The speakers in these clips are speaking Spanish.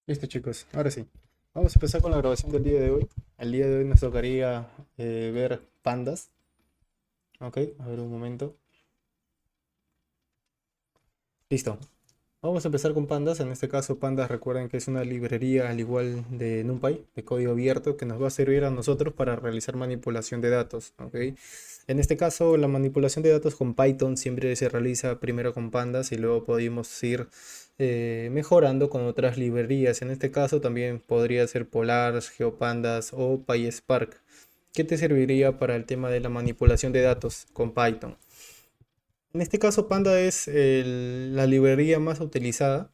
Listo chicos, ahora sí. Vamos a empezar con la grabación del día de hoy. El día de hoy nos tocaría ver pandas. Ok, a ver un momento. Listo. Vamos a empezar con pandas. En este caso, pandas recuerden que es una librería al igual de NumPy, de código abierto, que nos va a servir a nosotros para realizar manipulación de datos. Ok. En este caso, la manipulación de datos con Python siempre se realiza primero con pandas y luego podemos ir mejorando con otras librerías. En este caso, también podría ser Polars, GeoPandas o PySpark. ¿Qué te serviría para el tema de la manipulación de datos con Python? En este caso, Panda es la librería más utilizada,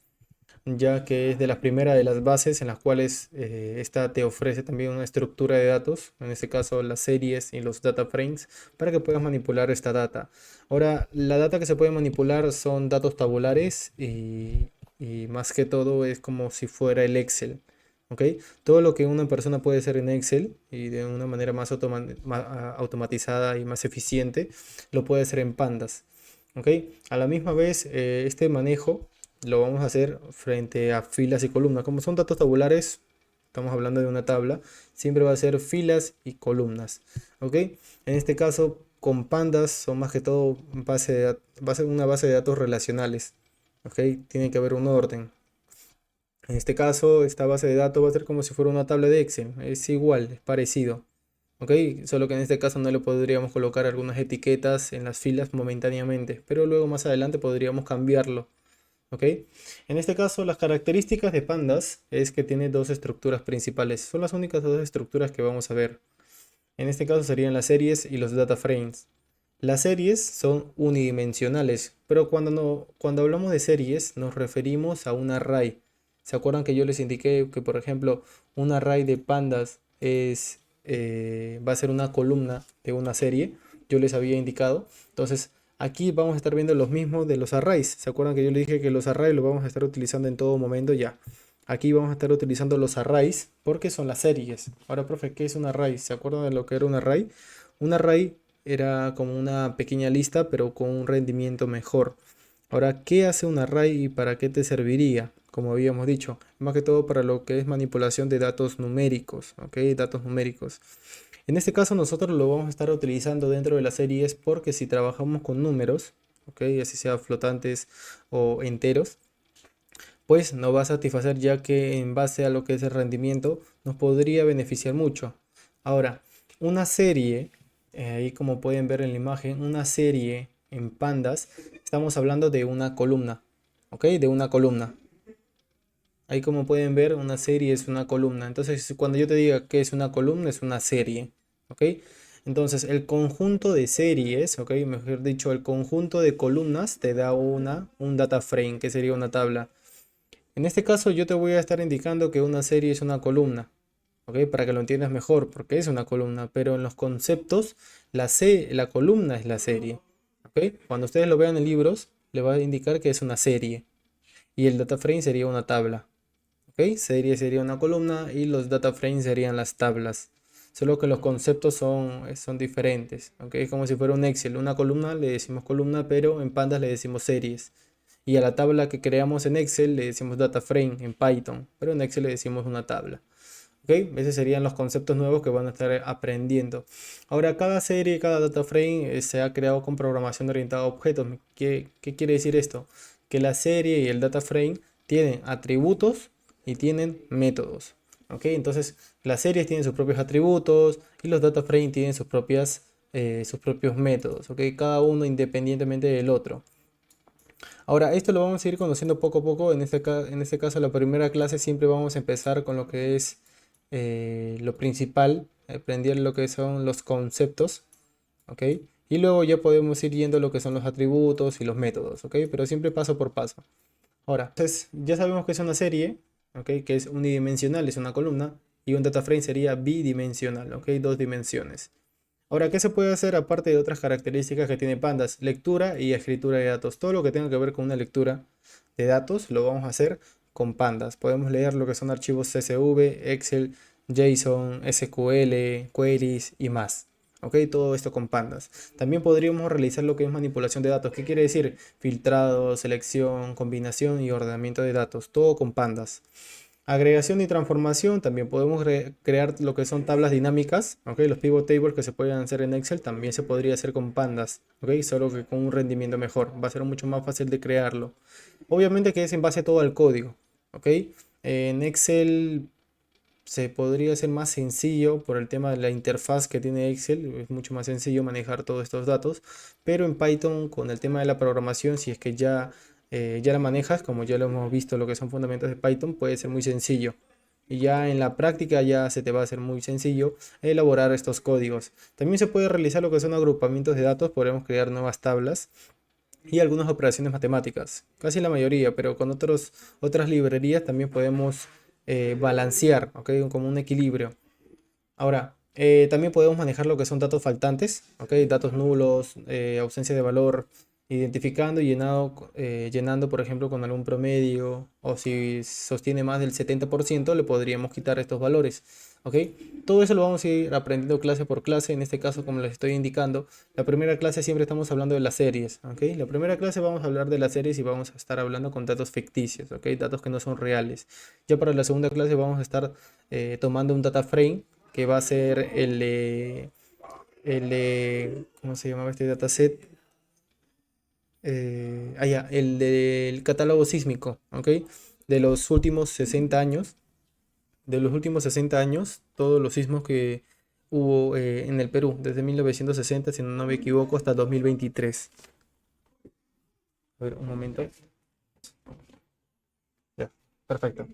ya que es de las primeras de las bases en las cuales esta te ofrece también una estructura de datos, en este caso las series y los data frames, para que puedas manipular esta data. Ahora, la data que se puede manipular son datos tabulares y más que todo es como si fuera el Excel. ¿Ok? Todo lo que una persona puede hacer en Excel y de una manera más automatizada y más eficiente, lo puede hacer en Pandas. ¿Ok? A la misma vez, este manejo lo vamos a hacer frente a filas y columnas. Como son datos tabulares, estamos hablando de una tabla, siempre va a ser filas y columnas. ¿Ok? En este caso, con pandas son más que todo va a ser una base de datos relacionales. ¿Ok? Tiene que haber un orden. En este caso, esta base de datos va a ser como si fuera una tabla de Excel. Es igual, es parecido. ¿Ok? Solo que en este caso no le podríamos colocar algunas etiquetas en las filas momentáneamente, pero luego más adelante podríamos cambiarlo. ¿Ok? En este caso, las características de pandas es que tiene dos estructuras principales. Son las únicas dos estructuras que vamos a ver. En este caso serían las series y los data frames. Las series son unidimensionales, pero cuando hablamos de series nos referimos a un array. ¿Se acuerdan que yo les indiqué que, por ejemplo, un array de pandas va a ser una columna de una serie? Yo les había indicado. Entonces, aquí vamos a estar viendo los mismos de los arrays. ¿Se acuerdan que yo les dije que los arrays los vamos a estar utilizando en todo momento ya? Aquí vamos a estar utilizando los arrays porque son las series. Ahora, profe, ¿qué es un array? ¿Se acuerdan de lo que era un array? Un array era como una pequeña lista, pero con un rendimiento mejor. Ahora, ¿qué hace un array y para qué te serviría? Como habíamos dicho, más que todo para lo que es manipulación de datos numéricos, ¿ok? Datos numéricos. En este caso nosotros lo vamos a estar utilizando dentro de las series porque si trabajamos con números, ¿ok? Así sea flotantes o enteros, pues nos va a satisfacer ya que en base a lo que es el rendimiento nos podría beneficiar mucho. Ahora, una serie, ahí como pueden ver en la imagen, una serie en pandas, estamos hablando de una columna, ¿ok? De una columna. Ahí como pueden ver, una serie es una columna. Entonces, cuando yo te diga que es una columna, es una serie, ¿ok? Entonces, el conjunto de series, ¿ok? Mejor dicho, el conjunto de columnas te da un data frame, que sería una tabla. En este caso yo te voy a estar indicando que una serie es una columna, ¿ok? Para que lo entiendas mejor, porque es una columna, pero en los conceptos la columna es la serie, ¿ok? Cuando ustedes lo vean en libros, le va a indicar que es una serie y el data frame sería una tabla, ¿ok? Serie sería una columna y los data frames serían las tablas. Solo que los conceptos son diferentes, ¿ok? Es como si fuera un Excel. Una columna le decimos columna, pero en Pandas le decimos series. Y a la tabla que creamos en Excel le decimos data frame en Python, pero en Excel le decimos una tabla. ¿Ok? Esos serían los conceptos nuevos que van a estar aprendiendo. Ahora, cada serie, cada data frame se ha creado con programación orientada a objetos. ¿Qué quiere decir esto? Que la serie y el data frame tienen atributos y tienen métodos. ¿Ok? Entonces, las series tienen sus propios atributos y los data frame tienen sus propios métodos. ¿Ok? Cada uno independientemente del otro. Ahora, esto lo vamos a ir conociendo poco a poco. En este caso, la primera clase siempre vamos a empezar con lo que es lo principal, aprender lo que son los conceptos, ¿ok? Y luego ya podemos ir yendo a lo que son los atributos y los métodos, ¿ok? Pero siempre paso por paso. Ahora, entonces ya sabemos que es una serie, ¿ok? Que es unidimensional, es una columna, y un data frame sería bidimensional, ¿ok? Dos dimensiones. Ahora, ¿qué se puede hacer aparte de otras características que tiene Pandas? Lectura y escritura de datos. Todo lo que tenga que ver con una lectura de datos lo vamos a hacer con Pandas. Podemos leer lo que son archivos CSV, Excel, JSON, SQL, queries y más. ¿Ok? Todo esto con Pandas. También podríamos realizar lo que es manipulación de datos. ¿Qué quiere decir? Filtrado, selección, combinación y ordenamiento de datos. Todo con Pandas. Agregación y transformación, también podemos crear lo que son tablas dinámicas, ¿ok? Los pivot tables que se pueden hacer en Excel también se podría hacer con pandas, ¿ok? Solo que con un rendimiento mejor, va a ser mucho más fácil de crearlo. Obviamente que es en base todo al código, ¿ok? En Excel se podría hacer más sencillo por el tema de la interfaz que tiene Excel, es mucho más sencillo manejar todos estos datos, pero en Python con el tema de la programación, si es que ya la manejas, como ya lo hemos visto, lo que son fundamentos de Python, puede ser muy sencillo. Y ya en la práctica ya se te va a hacer muy sencillo elaborar estos códigos. También se puede realizar lo que son agrupamientos de datos, podemos crear nuevas tablas y algunas operaciones matemáticas, casi la mayoría, pero con otras librerías también podemos balancear, ¿ok? Como un equilibrio. Ahora, también podemos manejar lo que son datos faltantes, ¿ok? Datos nulos, ausencia de valor, identificando y llenando, por ejemplo, con algún promedio, o si sostiene más del 70%, le podríamos quitar estos valores, ¿ok? Todo eso lo vamos a ir aprendiendo clase por clase. En este caso, como les estoy indicando, la primera clase siempre estamos hablando de las series, ¿ok? La primera clase vamos a hablar de las series y vamos a estar hablando con datos ficticios, ¿ok? Datos que no son reales. Ya para la segunda clase vamos a estar tomando un data frame que va a ser ¿cómo se llamaba este dataset? Ya, el del catálogo sísmico, ¿ok? De los últimos 60 años, de los últimos 60 años, todos los sismos que hubo en el Perú, desde 1960, si no me equivoco, hasta 2023. A ver, un momento. Ya, perfecto.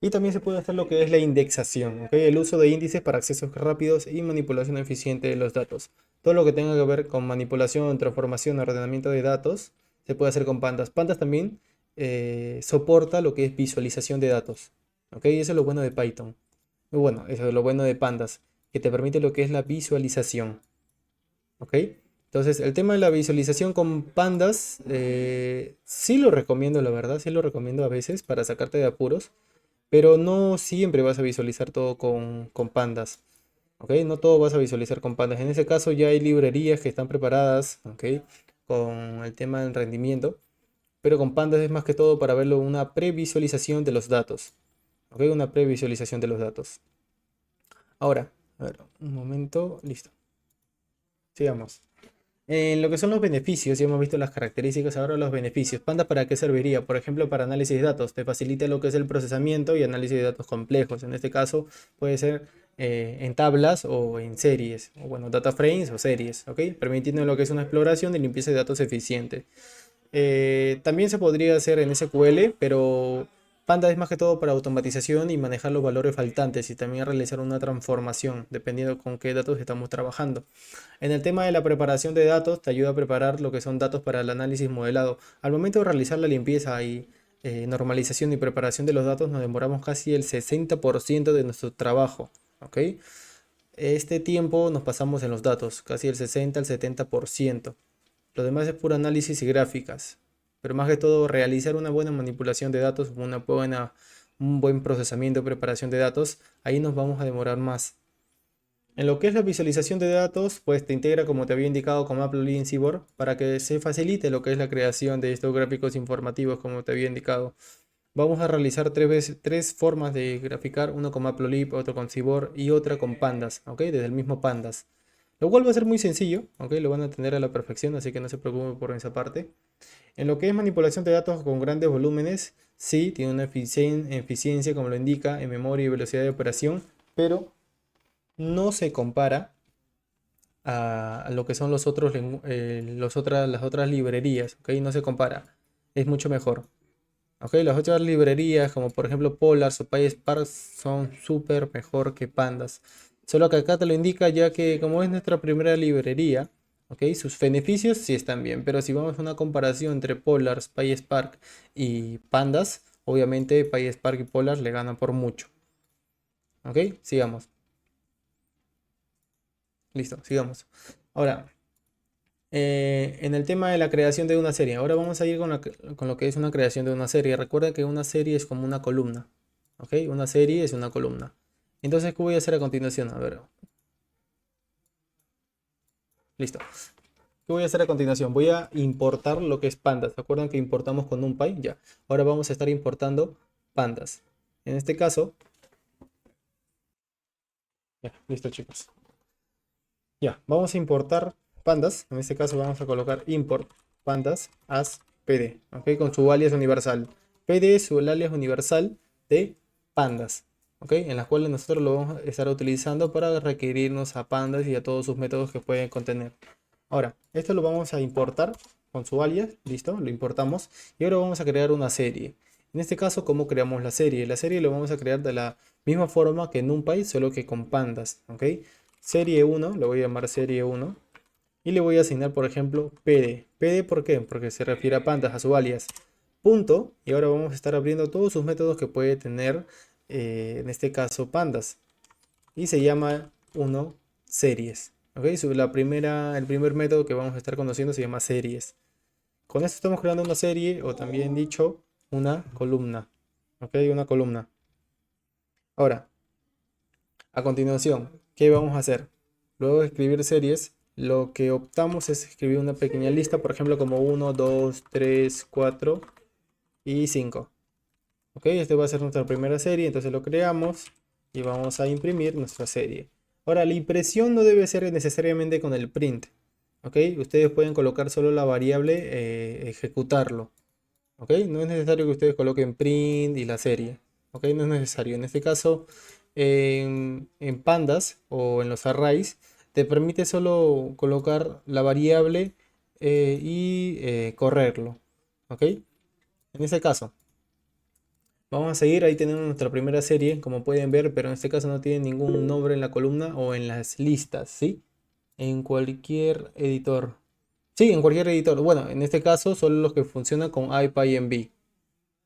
Y también se puede hacer lo que es la indexación, ¿ok? El uso de índices para accesos rápidos y manipulación eficiente de los datos. Todo lo que tenga que ver con manipulación, transformación, ordenamiento de datos, se puede hacer con Pandas. Pandas también soporta lo que es visualización de datos, ¿ok? Y eso es lo bueno de Python. Muy bueno, eso es lo bueno de Pandas, que te permite lo que es la visualización, ¿ok? Entonces, el tema de la visualización con Pandas, sí lo recomiendo, la verdad, sí lo recomiendo a veces para sacarte de apuros, pero no siempre vas a visualizar todo con pandas, ¿ok? No todo vas a visualizar con pandas. En ese caso ya hay librerías que están preparadas, ¿ok? Con el tema del rendimiento, pero con pandas es más que todo para verlo una previsualización de los datos, ¿ok? Una previsualización de los datos. Ahora, a ver, un momento, listo. Sigamos. En lo que son los beneficios, ya hemos visto las características, ahora los beneficios. Panda, ¿para qué serviría? Por ejemplo, para análisis de datos. Te facilita lo que es el procesamiento y análisis de datos complejos. En este caso, puede ser en tablas o en series, o bueno, data frames o series, ¿ok? Permitiendo lo que es una exploración y limpieza de datos eficiente. También se podría hacer en SQL, pero Panda es más que todo para automatización y manejar los valores faltantes y también realizar una transformación, dependiendo con qué datos estamos trabajando. En el tema de la preparación de datos, te ayuda a preparar lo que son datos para el análisis modelado. Al momento de realizar la limpieza y normalización y preparación de los datos, nos demoramos casi el 60% de nuestro trabajo, ¿ok? Este tiempo nos pasamos en los datos, casi el 60 al 70%. Lo demás es puro análisis y gráficas. Pero más que todo, realizar una buena manipulación de datos, un buen procesamiento y preparación de datos, ahí nos vamos a demorar más. En lo que es la visualización de datos, pues te integra, como te había indicado, con Matplotlib y Seaborn para que se facilite lo que es la creación de estos gráficos informativos, como te había indicado. Vamos a realizar tres formas de graficar, uno con Matplotlib, otro con Seaborn y otra con Pandas, ¿ok? Desde el mismo Pandas. Lo cual va a ser muy sencillo, ¿ok? Lo van a tener a la perfección, así que no se preocupen por esa parte. En lo que es manipulación de datos con grandes volúmenes, sí, tiene una eficiencia, como lo indica, en memoria y velocidad de operación, pero no se compara a lo que son las otras librerías, ¿ok? No se compara, es mucho mejor. ¿Ok? Las otras librerías, como por ejemplo Polars o PySpark, son súper mejor que Pandas. Solo que acá te lo indica ya que como es nuestra primera librería, ¿ok? Sus beneficios sí están bien, pero si vamos a una comparación entre Polars, PySpark y Pandas, obviamente PySpark y Polars le ganan por mucho. ¿Ok? Sigamos. Listo, sigamos. Ahora, en el tema de la creación de una serie. Ahora vamos a ir con lo que es una creación de una serie. Recuerda que una serie es como una columna. ¿Ok? Una serie es una columna. Entonces, ¿qué voy a hacer a continuación? A ver, listo. ¿Qué voy a hacer a continuación? Voy a importar lo que es pandas. ¿Se acuerdan que importamos con NumPy? Ya. Ahora vamos a estar importando pandas. En este caso, ya, listo chicos. Ya, vamos a importar pandas. En este caso vamos a colocar import pandas as pd, ¿ok? Con su alias universal. Pd es su alias universal de pandas, ¿ok? En las cuales nosotros lo vamos a estar utilizando para requerirnos a pandas y a todos sus métodos que pueden contener. Ahora, esto lo vamos a importar con su alias, listo, lo importamos. Y ahora vamos a crear una serie. En este caso, ¿cómo creamos la serie? La serie lo vamos a crear de la misma forma que NumPy, solo que con pandas, ¿ok? Serie 1, le voy a llamar serie 1. Y le voy a asignar, por ejemplo, PD. PD, ¿por qué? Porque se refiere a pandas, a su alias. Punto. Y ahora vamos a estar abriendo todos sus métodos que puede tener, en este caso, pandas. Y se llama 1 series. ¿Ok? El primer método que vamos a estar conociendo se llama series. Con esto estamos creando una serie, o también dicho, una columna. ¿Ok? Una columna. Ahora, a continuación, ¿qué vamos a hacer? Luego de escribir series, lo que optamos es escribir una pequeña lista, por ejemplo, como 1, 2, 3, 4 y 5. Ok, este va a ser nuestra primera serie, entonces lo creamos y vamos a imprimir nuestra serie. Ahora, la impresión no debe ser necesariamente con el print. Ok, ustedes pueden colocar solo la variable ejecutarlo. Ok, no es necesario que ustedes coloquen print y la serie. Ok, no es necesario. En este caso, en pandas o en los arrays, te permite solo colocar la variable y correrlo. Ok, en este caso, vamos a seguir. Ahí tenemos nuestra primera serie, como pueden ver, pero en este caso no tiene ningún nombre en la columna o en las listas, ¿sí? En cualquier editor. Sí, en cualquier editor. Bueno, en este caso solo los que funcionan con IPyNB.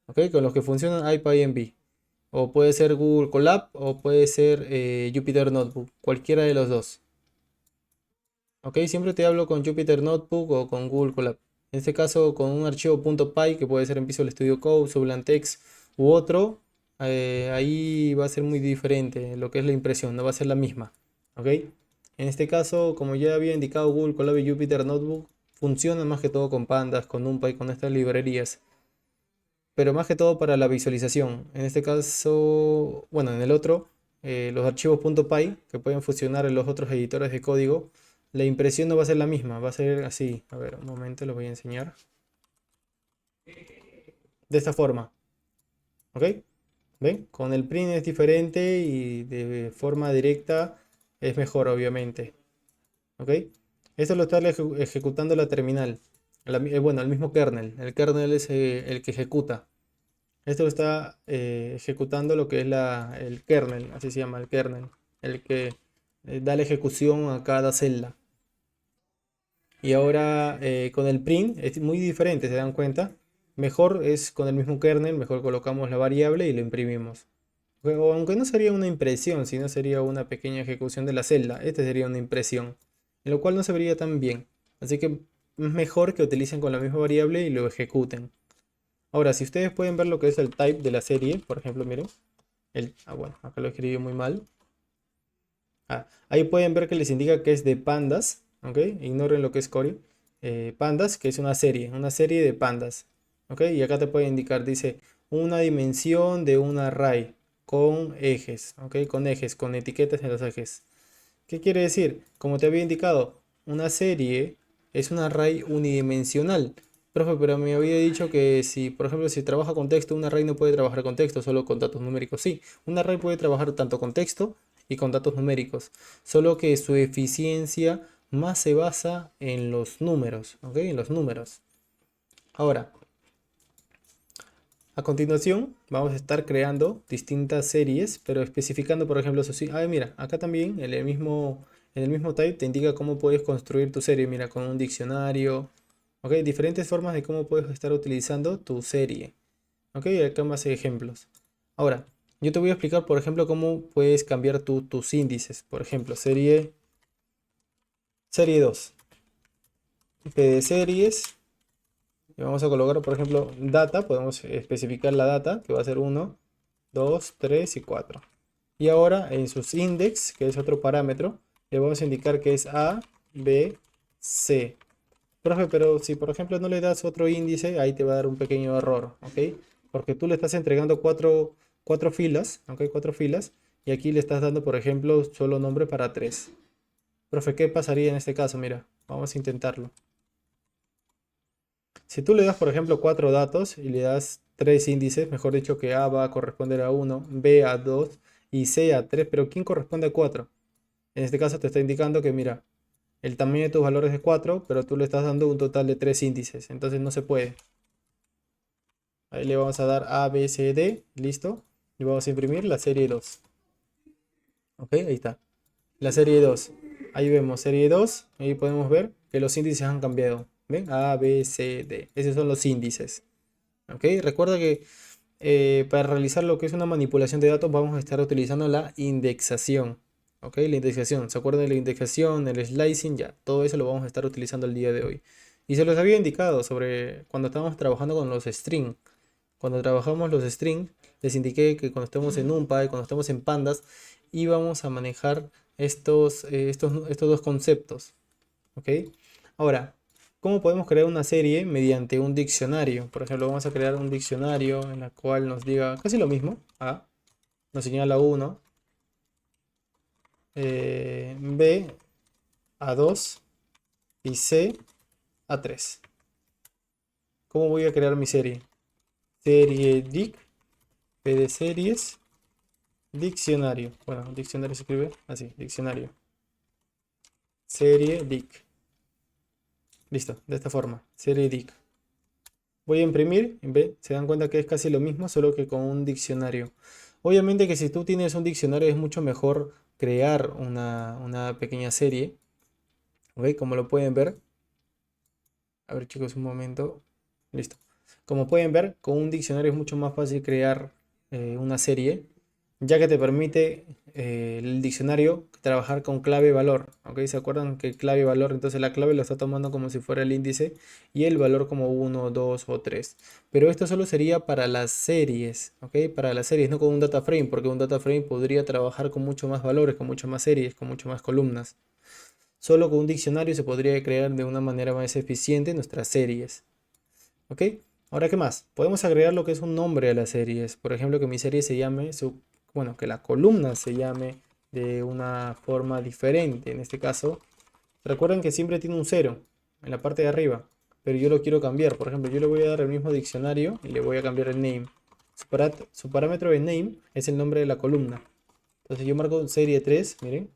¿Ok? Con los que funcionan IPyNB. O puede ser Google Colab o puede ser Jupyter Notebook. Cualquiera de los dos. ¿Ok? Siempre te hablo con Jupyter Notebook o con Google Colab. En este caso con un archivo .py que puede ser en Visual Studio Code, Sublime Text u otro. Ahí va a ser muy diferente lo que es la impresión. No va a ser la misma. ¿Ok? En este caso, como ya había indicado, Google Colab y Jupyter Notebook funcionan más que todo con Pandas, con NumPy, con estas librerías, pero más que todo para la visualización. En este caso, bueno, en el otro, los archivos .py que pueden funcionar en los otros editores de código, la impresión no va a ser la misma, va a ser así. A ver, un momento, lo voy a enseñar. De esta forma, ¿ok? ¿Ven? Con el print es diferente y de forma directa es mejor, obviamente, ¿ok? Esto lo está ejecutando la terminal. Bueno, el mismo kernel. El kernel es el que ejecuta. Esto lo está ejecutando lo que es el kernel, así se llama el kernel, el que da la ejecución a cada celda. Y ahora con el print es muy diferente, ¿se dan cuenta? Mejor es con el mismo kernel, mejor colocamos la variable y lo imprimimos. O aunque no sería una impresión, sino sería una pequeña ejecución de la celda. Este sería una impresión, en lo cual no se vería tan bien. Así que es mejor que utilicen con la misma variable y lo ejecuten. Ahora, si ustedes pueden ver lo que es el type de la serie, por ejemplo, miren. Bueno, acá lo escribí muy mal. Ahí pueden ver que les indica que es de pandas, ¿ok? Ignoren lo que es Cory. Pandas, que es una serie de pandas, ¿ok? Y acá te puede indicar, dice, una dimensión de un array con ejes, ¿ok? Con ejes, con etiquetas en los ejes. ¿Qué quiere decir? Como te había indicado, una serie es un array unidimensional. Profe, pero me había dicho que si, por ejemplo, si trabaja con texto, un array no puede trabajar con texto, solo con datos numéricos. Sí, un array puede trabajar tanto con texto y con datos numéricos, solo que su eficiencia más se basa en los números, ¿ok? En los números. Ahora, a continuación, vamos a estar creando distintas series, pero especificando, por ejemplo, eso sí. Mira, acá también en el mismo type te indica cómo puedes construir tu serie. Mira, con un diccionario. Ok, diferentes formas de cómo puedes estar utilizando tu serie. Ok, acá más ejemplos. Ahora, yo te voy a explicar, por ejemplo, cómo puedes cambiar tus índices. Por ejemplo, serie 2. De series. Y vamos a colocar, por ejemplo, data. Podemos especificar la data, que va a ser 1, 2, 3 y 4. Y ahora en sus index, que es otro parámetro, le vamos a indicar que es A, B, C. Profe, pero si por ejemplo no le das otro índice, ahí te va a dar un pequeño error, ¿ok? Porque tú le estás entregando cuatro filas, ¿ok? Cuatro filas. Y aquí le estás dando, por ejemplo, solo nombre para 3. Profe, ¿qué pasaría en este caso? Mira, vamos a intentarlo. Si tú le das, por ejemplo, cuatro datos y le das tres índices, mejor dicho que A va a corresponder a uno, B a 2 y C a 3, pero ¿quién corresponde a 4? En este caso te está indicando que, mira, el tamaño de tus valores es 4, pero tú le estás dando un total de 3 índices, entonces no se puede. Ahí le vamos a dar A, B, C, D, listo. Y vamos a imprimir la serie 2. Ok, ahí está. La serie 2. Ahí vemos serie 2. Ahí podemos ver que los índices han cambiado. ¿Ven? A, B, C, D. Esos son los índices. Ok, recuerda que para realizar lo que es una manipulación de datos vamos a estar utilizando la indexación. Ok, la indexación. ¿Se acuerdan de la indexación, el slicing? Ya, todo eso lo vamos a estar utilizando el día de hoy. Y se los había indicado sobre cuando estábamos trabajando con los string. Cuando trabajamos los strings, les indiqué que cuando estemos en NumPy, cuando estemos en Pandas, íbamos a manejar estos dos conceptos. ¿Ok? Ahora, ¿cómo podemos crear una serie mediante un diccionario? Por ejemplo, vamos a crear un diccionario en la cual nos diga casi lo mismo. A, nos señala 1, B a 2 y C a 3. ¿Cómo voy a crear mi serie? Serie dic, P de series, diccionario. Bueno, diccionario se escribe así, diccionario. Serie dic. Listo, de esta forma, serie dic. Voy a imprimir, ¿ve? Se dan cuenta que es casi lo mismo, solo que con un diccionario. Obviamente que si tú tienes un diccionario es mucho mejor crear una pequeña serie. ¿Ok? Como lo pueden ver. A ver chicos, un momento. Listo. Como pueden ver, con un diccionario es mucho más fácil crear una serie, ya que te permite el diccionario trabajar con clave valor. ¿Ok? ¿Se acuerdan que clave valor? Entonces la clave lo está tomando como si fuera el índice y el valor como 1, 2 o 3. Pero esto solo sería para las series. ¿Ok? Para las series, no con un data frame, porque un data frame podría trabajar con mucho más valores, con mucho más series, con mucho más columnas. Solo con un diccionario se podría crear de una manera más eficiente nuestras series. ¿Ok? Ahora, ¿qué más? Podemos agregar lo que es un nombre a las series. Por ejemplo, que mi serie se llame, bueno, que la columna se llame de una forma diferente. En este caso, recuerden que siempre tiene un cero en la parte de arriba, pero yo lo quiero cambiar. Por ejemplo, yo le voy a dar el mismo diccionario y le voy a cambiar el name. Su parámetro de name es el nombre de la columna. Entonces yo marco serie 3, miren.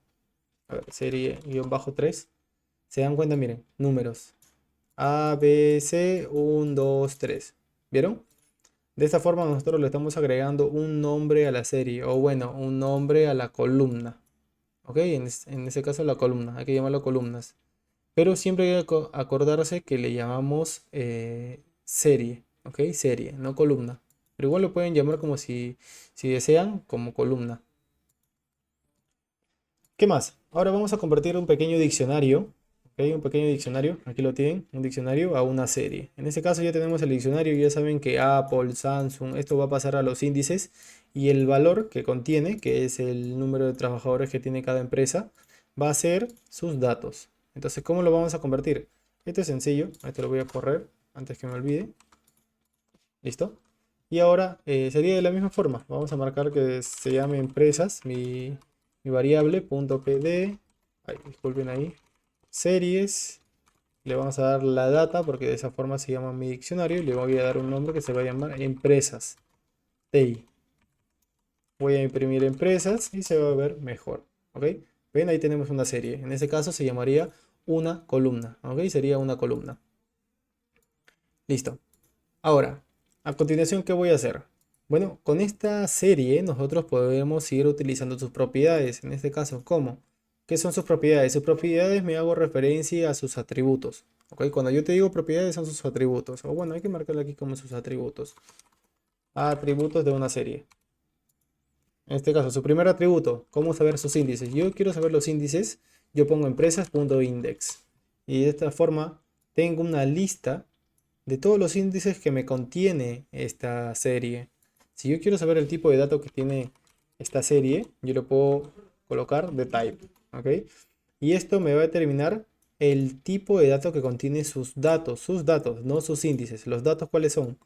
A ver, serie-3. Se dan cuenta, miren, números. A, B, C, 1, 2, 3. ¿Vieron? De esta forma nosotros le estamos agregando un nombre a la serie, o bueno, un nombre a la columna. ¿Ok? En ese caso la columna, hay que llamarlo columnas. Pero siempre hay que acordarse que le llamamos serie, ¿ok? Serie, no columna. Pero igual lo pueden llamar como si desean, como columna. ¿Qué más? Ahora vamos a convertir un pequeño diccionario, ¿ok? Un pequeño diccionario, aquí lo tienen, un diccionario a una serie. En este caso ya tenemos el diccionario, ya saben que Apple, Samsung, esto va a pasar a los índices y el valor que contiene, que es el número de trabajadores que tiene cada empresa, va a ser sus datos. Entonces, ¿cómo lo vamos a convertir? Esto es sencillo, esto lo voy a correr antes que me olvide. ¿Listo? Y ahora sería de la misma forma. Vamos a marcar que se llame empresas, mi variable .pd, ay, disculpen ahí, series. Le vamos a dar la data porque de esa forma se llama mi diccionario. Y le voy a dar un nombre que se va a llamar empresas. TI. Voy a imprimir empresas y se va a ver mejor. ¿Ok? Ven, ahí tenemos una serie. En este caso se llamaría una columna. ¿Ok? Sería una columna. Listo. Ahora, a continuación, ¿qué voy a hacer? Bueno, con esta serie nosotros podemos ir utilizando sus propiedades. En este caso, ¿cómo? ¿Qué son sus propiedades? Sus propiedades me hago referencia a sus atributos. ¿Ok? Cuando yo te digo propiedades son sus atributos. O bueno, hay que marcarlo aquí como sus atributos. Atributos de una serie. En este caso, su primer atributo, ¿cómo saber sus índices? Yo quiero saber los índices, yo pongo empresas.index. Y de esta forma tengo una lista de todos los índices que me contiene esta serie. Si yo quiero saber el tipo de dato que tiene esta serie, yo lo puedo colocar de type, ¿ok? Y esto me va a determinar el tipo de dato que contiene sus datos, no sus índices. ¿Los datos cuáles son?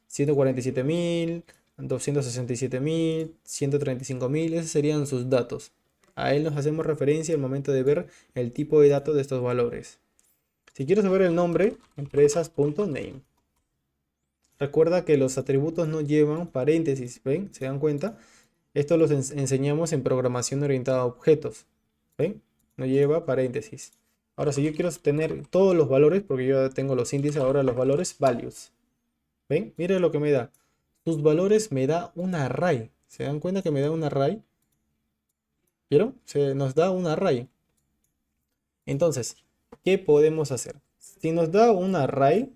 147.000, 267.000, 135.000, esos serían sus datos. A él nos hacemos referencia al momento de ver el tipo de datos de estos valores. Si quiero saber el nombre, empresas.name. Recuerda que los atributos no llevan paréntesis, ¿ven? ¿Se dan cuenta? Esto los enseñamos en programación orientada a objetos, ¿ven? No lleva paréntesis. Ahora, si yo quiero tener todos los valores, porque yo ya tengo los índices, ahora los valores values. ¿Ven? Mire lo que me da. Sus valores me da un array. ¿Se dan cuenta que me da un array? ¿Vieron? Se nos da un array. Entonces, ¿qué podemos hacer? Si nos da un array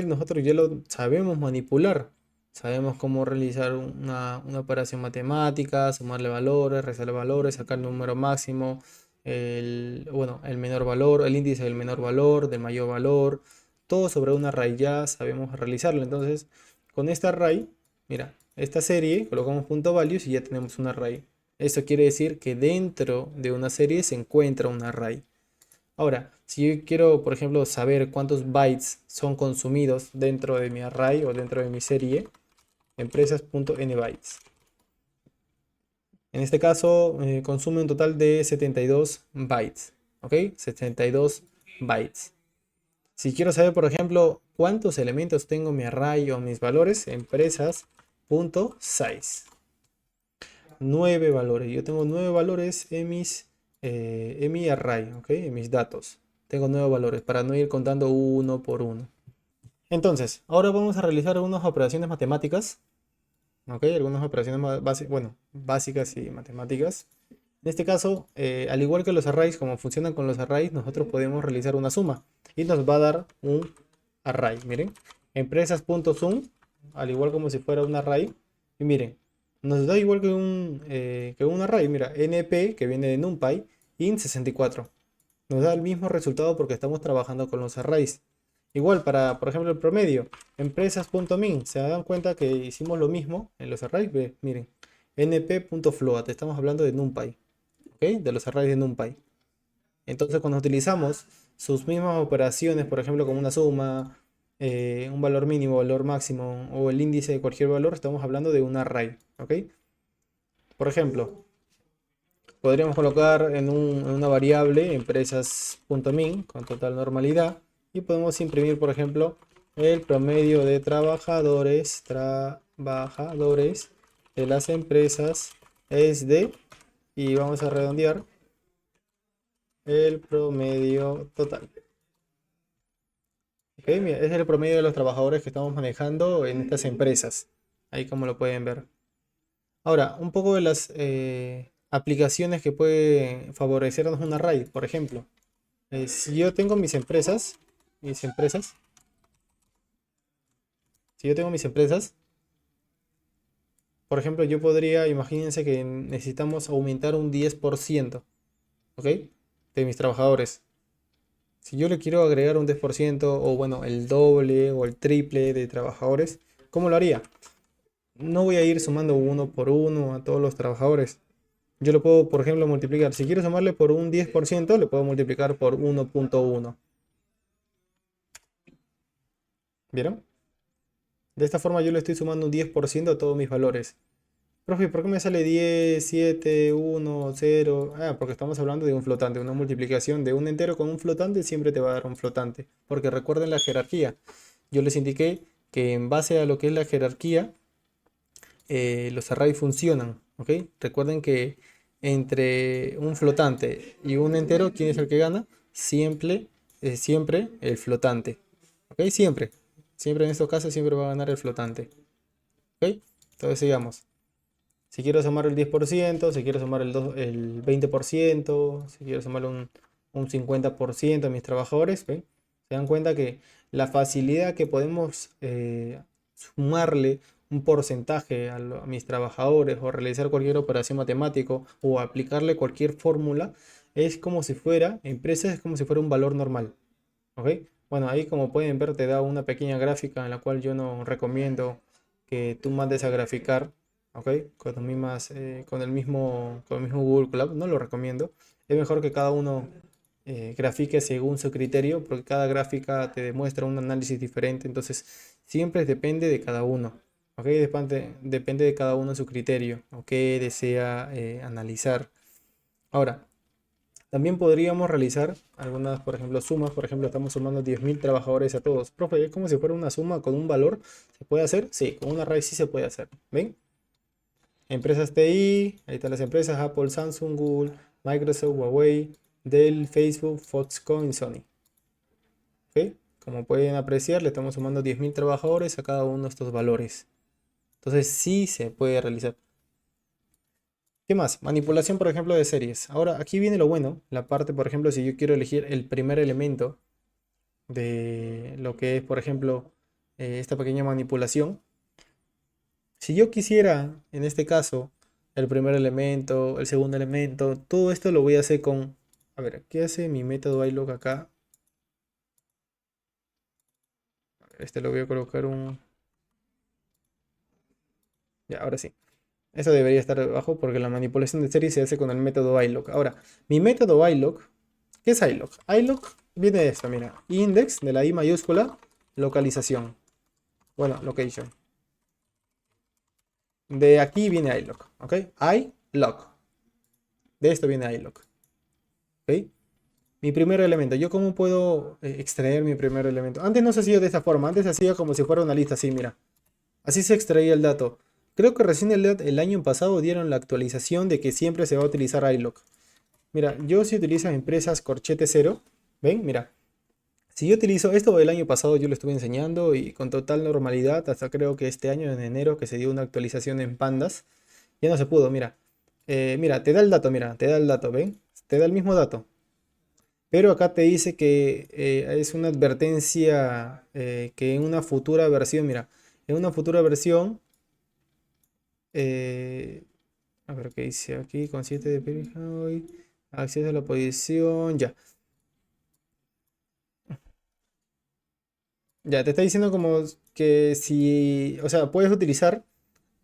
nosotros ya lo sabemos manipular. Sabemos cómo realizar una operación matemática, sumarle valores, restarle valores, sacar el número máximo, bueno, el menor valor, el índice del menor valor, del mayor valor. Todo sobre un array ya sabemos realizarlo. Entonces, con este array, mira, esta serie, colocamos punto values y ya tenemos un array. Eso quiere decir que dentro de una serie se encuentra un array. Ahora, si yo quiero, por ejemplo, saber cuántos bytes son consumidos dentro de mi array o dentro de mi serie, empresas.nbytes. En este caso, consume un total de 72 bytes. ¿Ok? 72 bytes. Si quiero saber, por ejemplo, cuántos elementos tengo en mi array o mis valores, empresas.size. 9 valores. Yo tengo 9 valores en mi array, ¿ok? En mis datos. Tengo 9 valores para no ir contando uno por uno. Entonces, ahora vamos a realizar algunas operaciones matemáticas, ¿ok? Algunas operaciones básicas y matemáticas. En este caso, al igual que los arrays, como funcionan con los arrays, nosotros podemos realizar una suma y nos va a dar un array. Miren, empresas.sum, al igual como si fuera un array. Y miren, nos da igual que un array. Mira, np, que viene de NumPy, int 64. Nos da el mismo resultado porque estamos trabajando con los arrays. Igual para, por ejemplo, el promedio, empresas.min, se dan cuenta que hicimos lo mismo en los arrays. Miren, np.float, estamos hablando de NumPy, ¿ok? De los arrays de NumPy. Entonces, cuando utilizamos sus mismas operaciones, por ejemplo, como una suma, un valor mínimo, valor máximo o el índice de cualquier valor, estamos hablando de un array, ¿ok? Por ejemplo, podríamos colocar en una variable empresas.min con total normalidad y podemos imprimir, por ejemplo, el promedio de trabajadores de las empresas es de, y vamos a redondear, el promedio total. Ok, mira, ese es el promedio de los trabajadores que estamos manejando en estas empresas. Ahí como lo pueden ver. Ahora, un poco de las aplicaciones que puede favorecernos un array. Por ejemplo, si yo tengo mis empresas, si yo tengo mis empresas, por ejemplo, yo podría, imagínense que necesitamos aumentar un 10%, ¿ok? De mis trabajadores. Si yo le quiero agregar un 10% o bueno, el doble o el triple de trabajadores, ¿cómo lo haría? No voy a ir sumando uno por uno a todos los trabajadores. Yo lo puedo, por ejemplo, multiplicar. Si quiero sumarle por un 10%, le puedo multiplicar por 1.1. ¿Vieron? De esta forma yo le estoy sumando un 10% a todos mis valores. Profe, ¿por qué me sale 10, 7, 1, 0? Ah, porque estamos hablando de un flotante. Una multiplicación de un entero con un flotante siempre te va a dar un flotante. Porque recuerden la jerarquía. Yo les indiqué que en base a lo que es la jerarquía, los arrays funcionan. ¿Ok? Recuerden que entre un flotante y un entero, ¿quién es el que gana? Siempre el flotante. ¿Ok? Siempre. Siempre en estos casos siempre va a ganar el flotante. ¿Ok? Entonces sigamos. Si quiero sumar el 10%, si quiero sumar el 20%, si quiero sumar un 50% a mis trabajadores, ¿ven? Se dan cuenta que la facilidad que podemos sumarle un porcentaje a mis trabajadores o realizar cualquier operación matemática o aplicarle cualquier fórmula es como si fuera, empresas es como si fuera un valor normal. ¿Ok? Bueno, ahí como pueden ver te da una pequeña gráfica en la cual yo no recomiendo que tú mandes a graficar, ¿ok? Con el mismo Google Colab, no lo recomiendo. Es mejor que cada uno grafique según su criterio, porque cada gráfica te demuestra un análisis diferente, entonces siempre depende de cada uno. ¿Ok? Depende de cada uno su criterio o qué desea analizar. Ahora, también podríamos realizar algunas, por ejemplo, sumas. Por ejemplo, estamos sumando 10.000 trabajadores a todos. Profe, es como si fuera una suma con un valor. ¿Se puede hacer? Sí, con una raíz sí se puede hacer. ¿Ven? Empresas TI, ahí están las empresas: Apple, Samsung, Google, Microsoft, Huawei, Dell, Facebook, Foxconn y Sony. ¿Ok? Como pueden apreciar, le estamos sumando 10.000 trabajadores a cada uno de estos valores. Entonces sí se puede realizar. ¿Qué más? Manipulación, por ejemplo, de series. Ahora, aquí viene lo bueno. La parte, por ejemplo, si yo quiero elegir el primer elemento de lo que es, por ejemplo, esta pequeña manipulación. Si yo quisiera, en este caso, el primer elemento, el segundo elemento, todo esto lo voy a hacer con... A ver, ¿qué hace mi método iLog acá? Este lo voy a colocar un... Ya, ahora sí. Eso debería estar abajo porque la manipulación de series se hace con el método iLog. Ahora, mi método iLog, ¿qué es iLog? iLog viene de esto, mira. Index, de la I mayúscula, localización. Bueno, location. De aquí viene iLog, ¿ok? iLog. De esto viene iLog, ¿ok? Mi primer elemento. ¿Yo cómo puedo extraer mi primer elemento? Antes no se hacía de esta forma. Antes se hacía como si fuera una lista así, mira. Así se extraía el dato. Creo que recién el año pasado dieron la actualización de que siempre se va a utilizar iLog. Mira, yo si utilizo empresas corchete cero, ¿ven? Mira, si yo utilizo esto el año pasado yo lo estuve enseñando y con total normalidad, hasta creo que este año en enero que se dio una actualización en pandas, ya no se pudo, mira. Mira, te da el dato, mira, te da el dato, ¿ven? Te da el mismo dato. Pero acá te dice que es una advertencia que en una futura versión, mira, en una futura versión, eh, a ver qué dice aquí, consiste de hoy, acceso a la posición, ya. Ya, te está diciendo como que si, o sea, puedes utilizar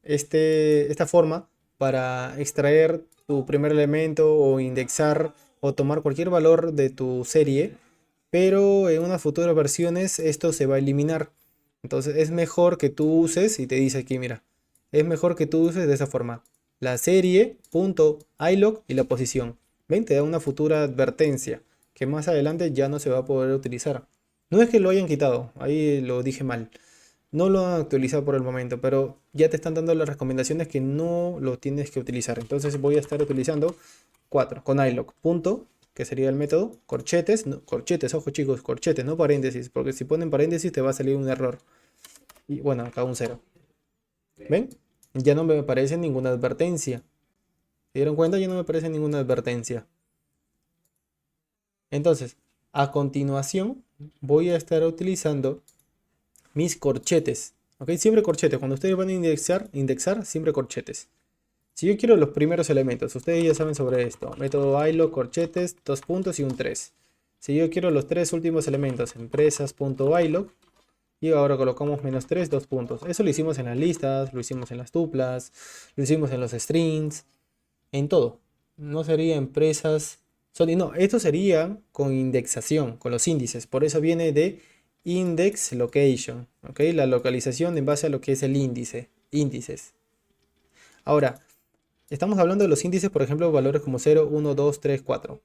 esta forma para extraer tu primer elemento o indexar o tomar cualquier valor de tu serie, pero en unas futuras versiones esto se va a eliminar. Entonces es mejor que tú uses, y te dice aquí, mira, es mejor que tú uses de esa forma la serie, punto, ilog y la posición. ¿Ven? Te da una futura advertencia que más adelante ya no se va a poder utilizar. No es que lo hayan quitado, ahí lo dije mal. No lo han actualizado por el momento, pero ya te están dando las recomendaciones que no lo tienes que utilizar. Entonces voy a estar utilizando 4 con iLog, punto, que sería el método, corchetes, corchetes, ojo chicos, corchetes, no paréntesis, porque si ponen paréntesis te va a salir un error. Y bueno, acá un cero. ¿Ven? Ya no me aparece ninguna advertencia. ¿Se dieron cuenta? Ya no me aparece ninguna advertencia. Entonces, a continuación voy a estar utilizando mis corchetes. ¿Ok? Siempre corchetes. Cuando ustedes van a indexar, siempre corchetes. Si yo quiero los primeros elementos, ustedes ya saben sobre esto. Método ILO, corchetes, dos puntos y un 3. Si yo quiero los tres últimos elementos, empresas.ilog, y ahora colocamos menos 3 2 puntos. Eso lo hicimos en las listas, lo hicimos en las tuplas, lo hicimos en los strings, en todo. No sería empresas, no, esto sería con indexación, con los índices. Por eso viene de index location, ¿ok? La localización en base a lo que es el índice, índices. Ahora, estamos hablando de los índices, por ejemplo, valores como 0, 1, 2, 3, 4.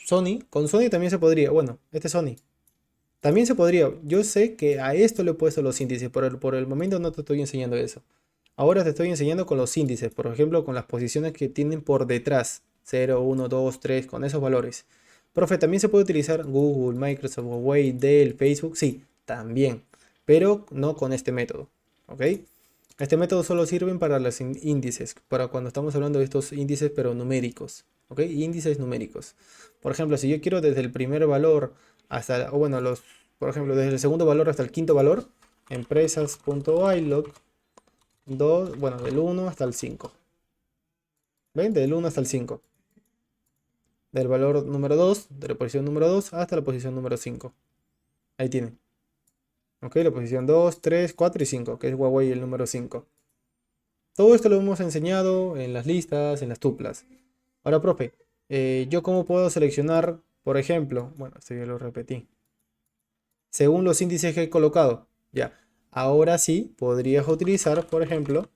Sony, con Sony también se podría, bueno, este es Sony. También se podría, yo sé que a esto le he puesto los índices, pero por el momento no te estoy enseñando eso. Ahora te estoy enseñando con los índices, por ejemplo, con las posiciones que tienen por detrás, 0, 1, 2, 3, con esos valores. Profe, ¿también se puede utilizar Google, Microsoft, Huawei, Dell, Facebook? Sí, también, pero no con este método, ¿ok? Este método solo sirve para los índices, para cuando estamos hablando de estos índices, pero numéricos, ¿ok? Índices numéricos. Por ejemplo, si yo quiero desde el primer valor hasta, o bueno, por ejemplo, desde el segundo valor hasta el quinto valor, empresas.ilog, bueno, del 1 hasta el 5. ¿Ven? Del 1 hasta el 5. Del valor número 2, de la posición número 2 hasta la posición número 5. Ahí tienen. ¿Ok? La posición 2, 3, 4 y 5, que es Huawei el número 5. Todo esto lo hemos enseñado en las listas, en las tuplas. Ahora, profe, ¿yo cómo puedo seleccionar, por ejemplo? Bueno, esto ya lo repetí. Según los índices que he colocado. Ya. ahora sí podrías utilizar, por ejemplo,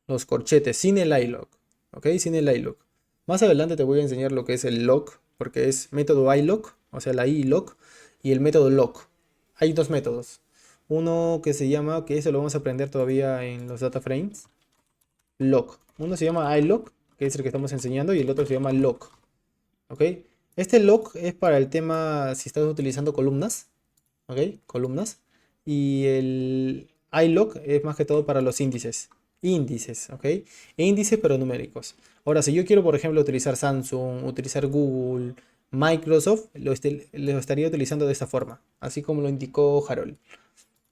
los corchetes sin el iLock. ¿Ok? Sin el iLock. Más adelante te voy a enseñar lo que es el lock, porque es método iLock, o sea, la iLock, y el método lock. Hay dos métodos. Uno que se llama, que eso lo vamos a aprender todavía en los data frames, lock. Uno se llama iLock, que es el que estamos enseñando, y el otro se llama lock. ¿Ok? Este lock es para el tema si estás utilizando columnas. ¿Ok? Columnas. Y el iLock es más que todo para los índices. Índices, ¿ok? Índices pero numéricos. Ahora, si yo quiero, por ejemplo, utilizar Samsung, utilizar Google, Microsoft, lo estaría utilizando de esta forma, así como lo indicó Harold.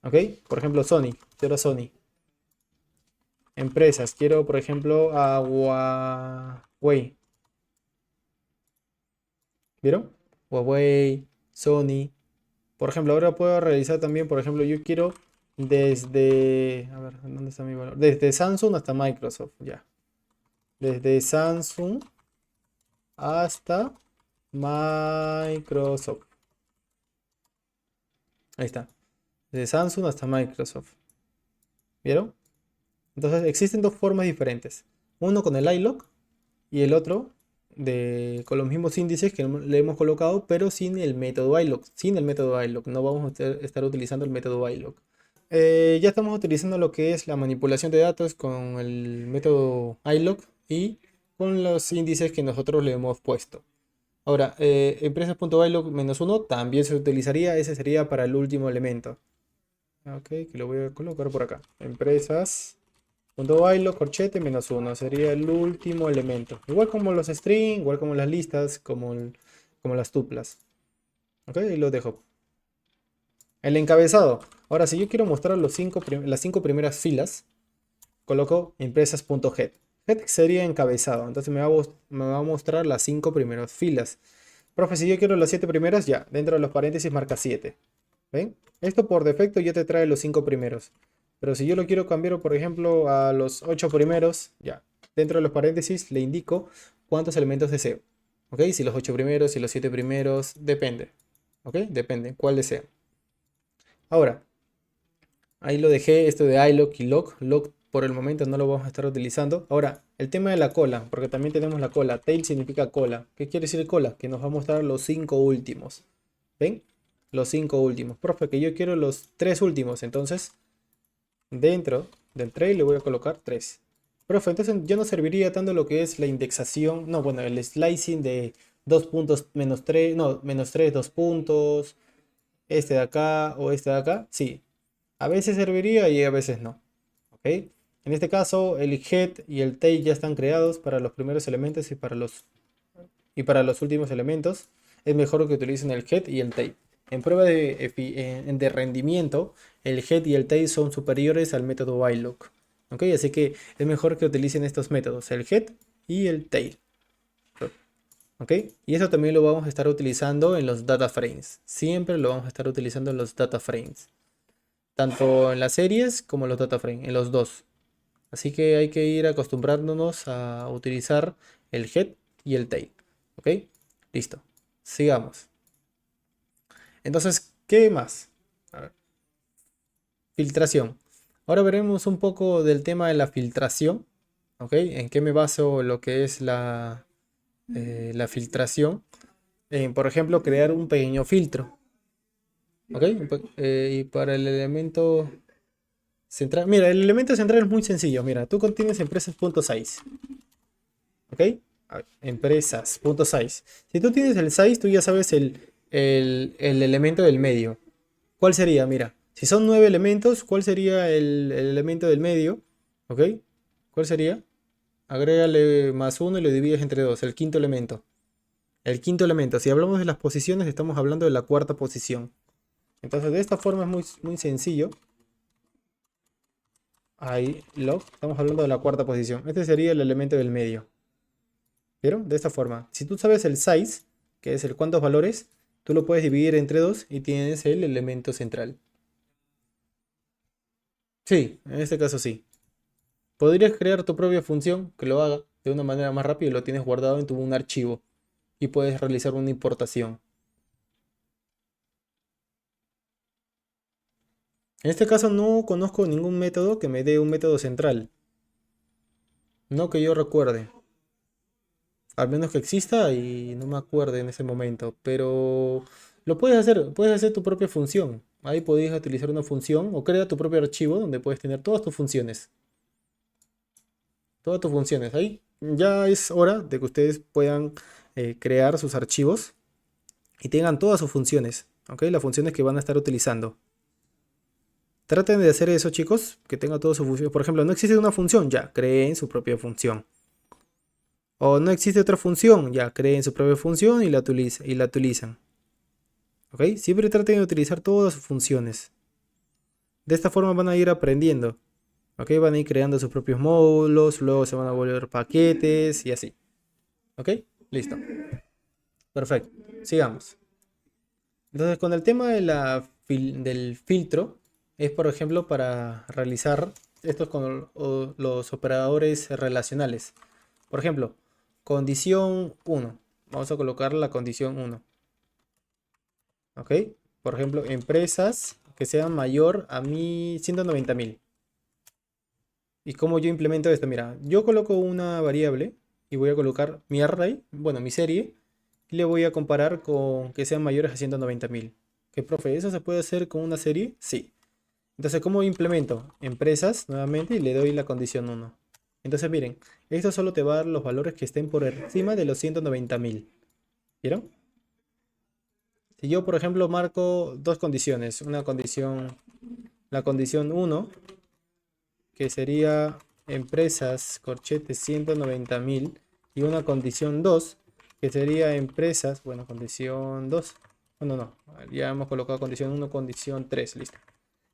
¿Ok? Por ejemplo, Sony. Quiero Sony. Empresas. Quiero, por ejemplo, a Huawei. ¿Vieron? Huawei, Sony. Por ejemplo, ahora puedo realizar también, por ejemplo, yo quiero desde, a ver, ¿dónde está mi valor? Desde Samsung hasta Microsoft, ya. Desde Samsung hasta Microsoft. Ahí está. Desde Samsung hasta Microsoft. ¿Vieron? Entonces existen dos formas diferentes. Uno con el iLock y el otro con los mismos índices que le hemos colocado, pero sin el método iLock. Sin el método iLock. No vamos a estar utilizando el método iLock. Ya estamos utilizando lo que es la manipulación de datos con el método iLock y con los índices que nosotros le hemos puesto. Ahora, empresas.iLock -1 también se utilizaría, ese sería para el último elemento. Ok, que lo voy a colocar por acá. Empresas.iLock corchete -1 sería el último elemento. Igual como los string, igual como las listas, como las tuplas. Ok, y lo dejo. El encabezado. Ahora, si yo quiero mostrar las 5 primeras filas, coloco empresas.head. Head sería encabezado, entonces me va a mostrar las 5 primeras filas. Profe, si yo quiero las 7 primeras, ya, dentro de los paréntesis marca 7. ¿Ven? Esto por defecto ya te trae los 5 primeros. Pero si yo lo quiero cambiar, por ejemplo, a los 8 primeros, ya, dentro de los paréntesis le indico cuántos elementos deseo. ¿Ok? Si los 8 primeros, si los 7 primeros, depende. ¿Ok? Depende, cuál deseo. Ahora, ahí lo dejé, esto de iLock y lock. Lock por el momento no lo vamos a estar utilizando. Ahora, el tema de la cola, porque también tenemos la cola. Tail significa cola. ¿Qué quiere decir cola? Que nos va a mostrar los 5 últimos. ¿Ven? Los 5 últimos. Profe, que yo quiero los 3 últimos. Entonces, dentro del trail le voy a colocar 3. Profe, entonces ya no serviría tanto lo que es la indexación. No, bueno, el slicing de 2 puntos menos 3. No, menos 3, 2 puntos. Este de acá o este de acá. Sí, a veces serviría y a veces no. ¿Ok? En este caso, el head y el tail ya están creados para los primeros elementos y para los últimos elementos. Es mejor que utilicen el head y el tail. En prueba de rendimiento, el head y el tail son superiores al método iLock. ¿Ok? Así que es mejor que utilicen estos métodos, el head y el tail. ¿Ok? Y eso también lo vamos a estar utilizando en los data frames. Siempre lo vamos a estar utilizando en los data frames. Tanto en las series como en los data frames, en los dos. Así que hay que ir acostumbrándonos a utilizar el head y el tail. ¿Ok? Listo. Sigamos. Entonces, ¿qué más? A ver, filtración. Ahora veremos un poco del tema de la filtración. ¿Ok? ¿En qué me baso lo que es la filtración? Por ejemplo, crear un pequeño filtro. ¿Ok? Y para el elemento central. Mira, el elemento central es muy sencillo. Mira, tú contienes empresas.size. ¿Ok? A ver, empresas.size. Si tú tienes el size, tú ya sabes el elemento del medio. ¿Cuál sería? Mira, si son 9 elementos, ¿cuál sería el elemento del medio? ¿Ok? ¿Cuál sería? Agrégale +1 y lo divides entre 2, el quinto elemento. El quinto elemento. Si hablamos de las posiciones, estamos hablando de la cuarta posición. Entonces, de esta forma es muy, muy sencillo. Ahí, log. Estamos hablando de la cuarta posición. Este sería el elemento del medio. ¿Vieron? De esta forma. Si tú sabes el size, que es el cuántos valores, tú lo puedes dividir entre 2 y tienes el elemento central. Sí, en este caso sí. Podrías crear tu propia función que lo haga de una manera más rápida y lo tienes guardado en un archivo y puedes realizar una importación. En este caso no conozco ningún método que me dé un método central. No que yo recuerde. Al menos que exista y no me acuerdo en ese momento. Pero lo puedes hacer tu propia función. Ahí podéis utilizar una función o crea tu propio archivo donde puedes tener todas tus funciones. Todas tus funciones. Ahí ya es hora de que ustedes puedan crear sus archivos y tengan todas sus funciones. ¿Ok? Las funciones que van a estar utilizando. Traten de hacer eso, chicos, que tenga todas sus funciones. Por ejemplo, no existe una función, ya, creen su propia función. O no existe otra función, ya, creen su propia función y la utilizan. ¿Ok? Siempre traten de utilizar todas sus funciones. De esta forma van a ir aprendiendo. ¿Ok? Van a ir creando sus propios módulos, luego se van a volver paquetes y así. ¿Ok? Listo. Perfecto. Sigamos. Entonces, con el tema de del filtro, es por ejemplo para realizar estos con los operadores relacionales. Por ejemplo, condición uno. Vamos a colocar la condición uno. ¿Ok? Por ejemplo, empresas que sean mayor a 190.000. ¿Y cómo yo implemento esto? Mira, yo coloco una variable y voy a colocar mi array, bueno, mi serie, y le voy a comparar con que sean mayores a 190.000. ¿Qué, profe? ¿Eso se puede hacer con una serie? Sí. Entonces, ¿cómo implemento? Empresas, nuevamente, y le doy la condición uno. Entonces, miren, esto solo te va a dar los valores que estén por encima de los 190.000. ¿Vieron? Si yo, por ejemplo, marco dos condiciones, una condición, la condición uno, que sería empresas, corchetes 190.000, y una condición 2 que sería empresas, bueno, condición 2, bueno, no, ya hemos colocado condición uno, condición 3, listo.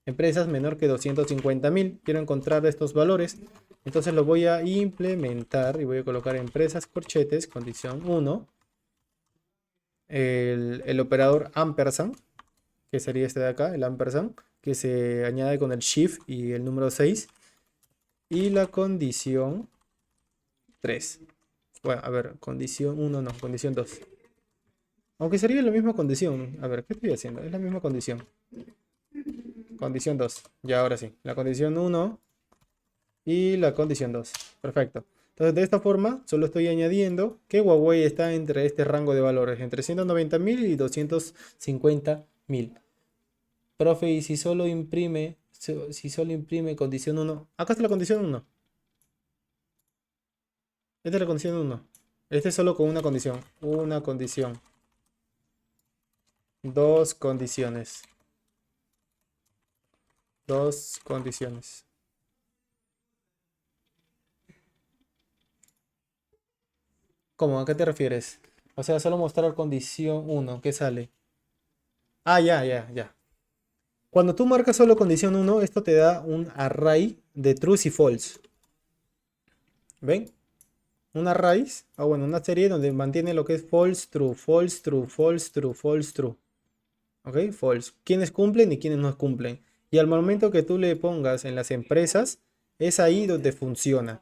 Empresas menor que 250.000, quiero encontrar estos valores, entonces lo voy a implementar y voy a colocar empresas, corchetes, condición uno, el operador ampersand, que sería este de acá, el ampersand, que se añade con el shift y el número 6, y la condición 3. Bueno, a ver, condición uno no, condición 2. Aunque sería la misma condición. A ver, ¿qué estoy haciendo? Es la misma condición. Condición 2. Ya, ahora sí. La condición uno y la condición 2. Perfecto. Entonces, de esta forma, solo estoy añadiendo que Huawei está entre este rango de valores, entre 190.000 y 250.000. Profe, ¿y si solo imprime condición uno? Acá está la condición uno. Esta es la condición uno. Este es solo con una condición. Una condición. Dos condiciones. Dos condiciones. ¿Cómo? ¿A qué te refieres? O sea, solo mostrar condición uno. ¿Qué sale? Ah, ya, ya, ya. Cuando tú marcas solo condición uno, esto te da un array de trues y false. ¿Ven? Un array, o bueno, una serie donde mantiene lo que es false, true, false, true, false, true, false, true. ¿Ok? False. Quiénes cumplen y quiénes no cumplen. Y al momento que tú le pongas en las empresas, es ahí donde funciona.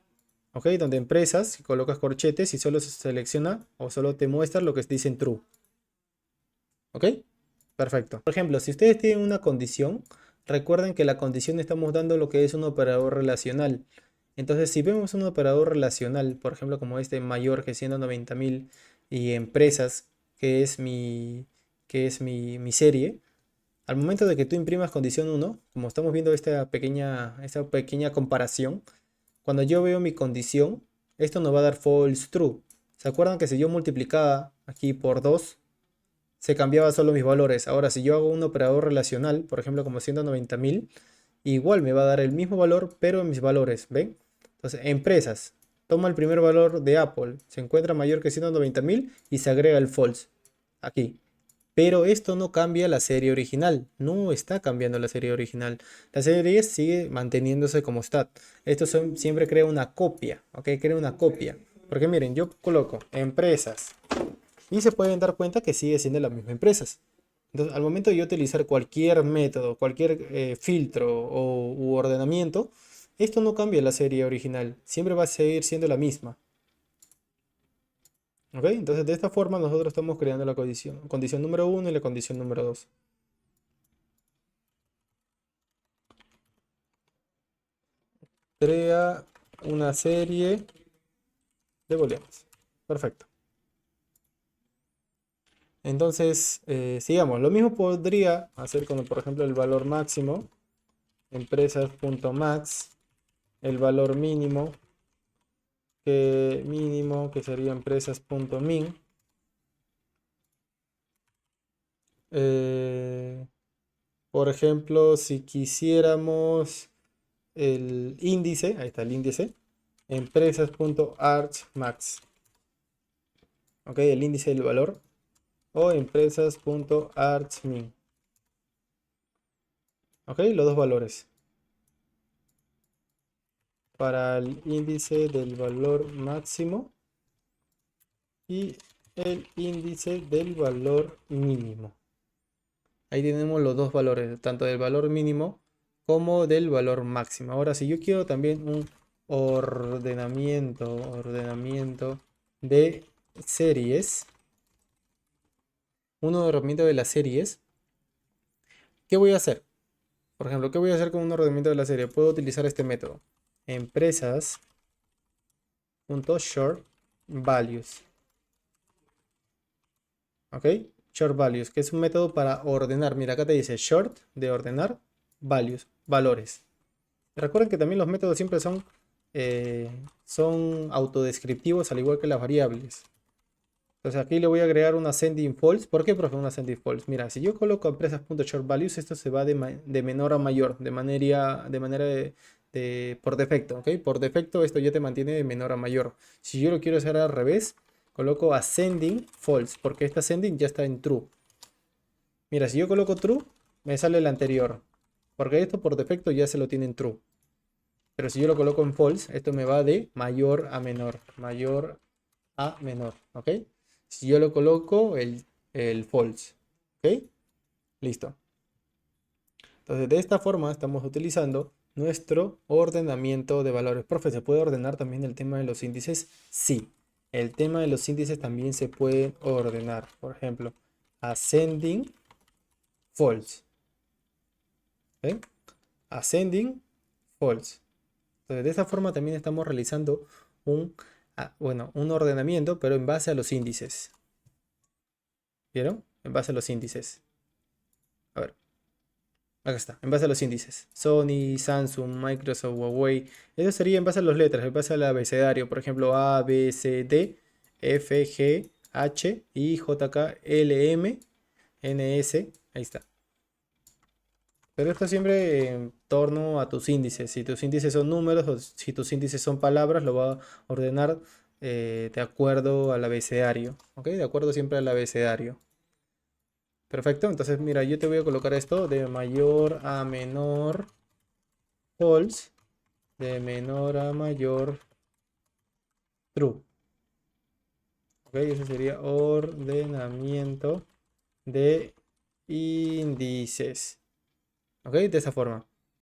¿Ok? Donde empresas, si colocas corchetes y solo se selecciona o solo te muestra lo que dicen true. ¿Ok? Perfecto. Por ejemplo, si ustedes tienen una condición, recuerden que la condición estamos dando lo que es un operador relacional. Entonces, si vemos un operador relacional, por ejemplo, como este mayor que 190.000 y empresas, que es mi serie, al momento de que tú imprimas condición uno, como estamos viendo esta pequeña comparación, cuando yo veo mi condición, esto nos va a dar false true. ¿Se acuerdan que si yo multiplicaba aquí por 2 se cambiaba solo mis valores? Ahora, si yo hago un operador relacional, por ejemplo, como 190.000, igual me va a dar el mismo valor, pero en mis valores, ¿ven? Entonces, empresas, toma el primer valor de Apple, se encuentra mayor que 190.000 y se agrega el false aquí. Pero esto no cambia la serie original, no está cambiando la serie original. La serie sigue manteniéndose como está. Esto siempre crea una copia, ¿ok? Crea una copia. Porque miren, yo coloco empresas y se pueden dar cuenta que sigue siendo las mismas empresas. Entonces, al momento de yo utilizar cualquier método, cualquier filtro u ordenamiento, esto no cambia la serie original, siempre va a seguir siendo la misma. ¿Ok? Entonces, de esta forma nosotros estamos creando la condición número uno y la condición número 2. crea una serie de booleanos. Perfecto. Entonces, sigamos. Lo mismo podría hacer con, por ejemplo, el valor máximo, empresas.max, el valor mínimo, que sería empresas.min. Eh, por ejemplo, si quisiéramos el índice, ahí está el índice, empresas.archmax, ok, el índice del valor, o empresas.archmin, ok, los dos valores. Para el índice del valor máximo y el índice del valor mínimo. Ahí tenemos los dos valores, tanto del valor mínimo como del valor máximo. Ahora, si yo quiero también un ordenamiento de series, un ordenamiento de las series, ¿qué voy a hacer? Por ejemplo, ¿qué voy a hacer con un ordenamiento de la serie? Puedo utilizar este método, empresas.short_values. ¿Ok? Short values, que es un método para ordenar. Mira, acá te dice short de ordenar, values, valores. Recuerden que también los métodos siempre son autodescriptivos, al igual que las variables. Entonces aquí le voy a agregar un ascending false. ¿Por qué, profe, un ascending false? Mira, si yo coloco empresas.shortValues, esto se va de menor a mayor, por defecto, ¿ok? Por defecto esto ya te mantiene de menor a mayor. Si yo lo quiero hacer al revés, coloco ascending false, porque este ascending ya está en true. Mira, si yo coloco true, me sale el anterior, porque esto por defecto ya se lo tiene en true. Pero si yo lo coloco en false, esto me va de mayor a menor, ¿ok? Si yo lo coloco el false, ¿ok? Listo. Entonces, de esta forma estamos utilizando nuestro ordenamiento de valores. Profe, ¿se puede ordenar también el tema de los índices? Sí, el tema de los índices también se puede ordenar. Por ejemplo, ascending false, ¿ok? Ascending false. Entonces, de esta forma también estamos realizando un ordenamiento, pero en base a los índices. ¿Vieron? En base a los índices. A ver, acá está, en base a los índices. Sony, Samsung, Microsoft, Huawei. Eso sería en base a las letras, en base al abecedario. Por ejemplo, A, B, C, D, F, G, H, I, J, K, L, M, N, S. Ahí está. Pero esto siempre en torno a tus índices. Si tus índices son números o si tus índices son palabras, lo va a ordenar de acuerdo al abecedario. ¿Ok? De acuerdo siempre al abecedario. Perfecto. Entonces, mira, yo te voy a colocar esto de mayor a menor false, de menor a mayor true. ¿Ok? Ese sería ordenamiento de índices. ¿Ok? De esa forma.